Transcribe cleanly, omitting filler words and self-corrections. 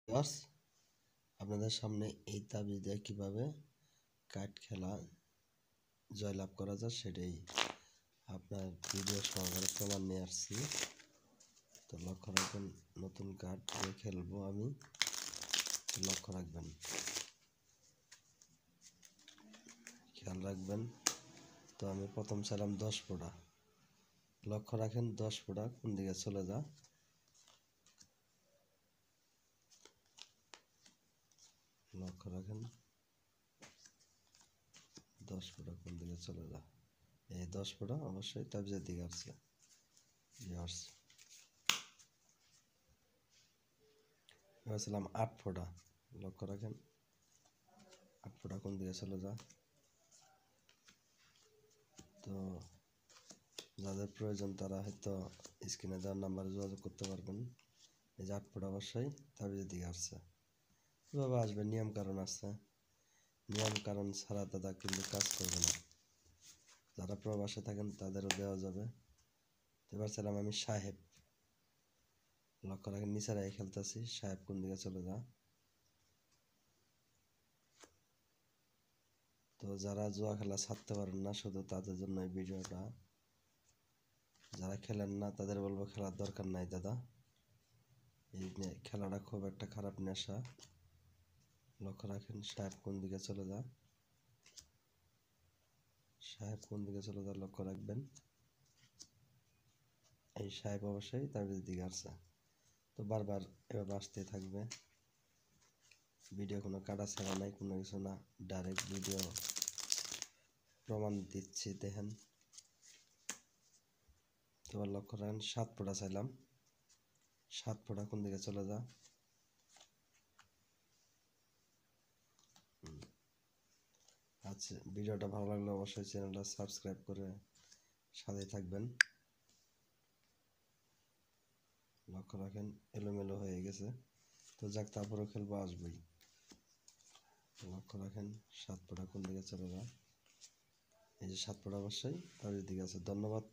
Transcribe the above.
Viewers, আপনাদের সামনে এই তাবিজ দিয়ে কীভাবে কার্ড খেলা জয়লাভ করা যায় সেটাই আপনার ভিডিও সহকারে প্রমাণ নিয়ে আসছি। তো লক্ষ্য রাখবেন, নতুন কার্ড দিয়ে খেলবো আমি, লক্ষ্য রাখবেন, খেয়াল রাখবেন। তো আমি প্রথম চাইলাম 10 ফোঁটা, লক্ষ্য রাখেন 10 ফোঁটা কোন দিকে চলে যা, লক্ষ্য রাখেন 10 ফোঁটা কোন দিকে চলে যা। এই 10 ফোঁটা অবশ্যই তাবিজের দিকে আসছে। ভেবেছিলাম 8 ফোঁটা, লক্ষ্য রাখেন 8 ফোঁটা কোন দিকে চলে যা। তো যাদের প্রয়োজন তারা হয়তো স্ক্রিনে দেওয়ার নাম্বারে যোগাযোগ করতে পারবেন। এই যে 8 ফোঁটা অবশ্যই তাবিজের দিকে আসছে। এভাবে আসবে, নিয়ম কারণ আছে, নিয়ম কারণ ছাড়া দাদা কিন্তু কাজ করবে না। যারা প্রবাসে থাকেন তাদেরও দেওয়া যাবে। এবার ছিলাম আমি সাহেব, লক্ষ্য রাখেন নিচে রেখে খেলতেছি, সাহেব কোন দিকে চলে যা। তো যারা জুয়া খেলা ছাড়তে পারেন না, শুধু তাদের জন্য এই ভিডিওটা। যারা খেলেন না তাদের বলবো খেলার দরকার নাই দাদা, এই খেলাটা খুব একটা খারাপ নেশা। লক্ষ্য রাখেন সাহেব কোন দিকে চলে যা, সাহেব কোন দিকে চলে যা, লক্ষ্য রাখবেন। এই সাহেব অবশ্যই তার দিকে আসছে। তো বারবার এভাবে আসতে থাকবে। ভিডিও কোনো কাটা ছাড়া নাই, কোনো কিছু না, ডাইরেক্ট ভিডিও প্রমাণ দিচ্ছি, দেখেন। তোমার লক্ষ্য রাখেন 7 ফোঁটা চাইলাম, 7 ফোঁটা কোন দিকে চলে যা। আচ্ছা, ভিডিওটা ভালো লাগলে অবশ্যই চ্যানেলটা সাবস্ক্রাইব করে সাথে থাকবেন। লক্ষ্য রাখেন এলোমেলো হয়ে গেছে, তো যাক তারপরেও খেলবো, আসবই। লক্ষ্য রাখেন 7 ফোঁটা কোন দিকে চলে যা। এই যে 7 ফোঁটা অবশ্যই তার দিকে আছে। ধন্যবাদ।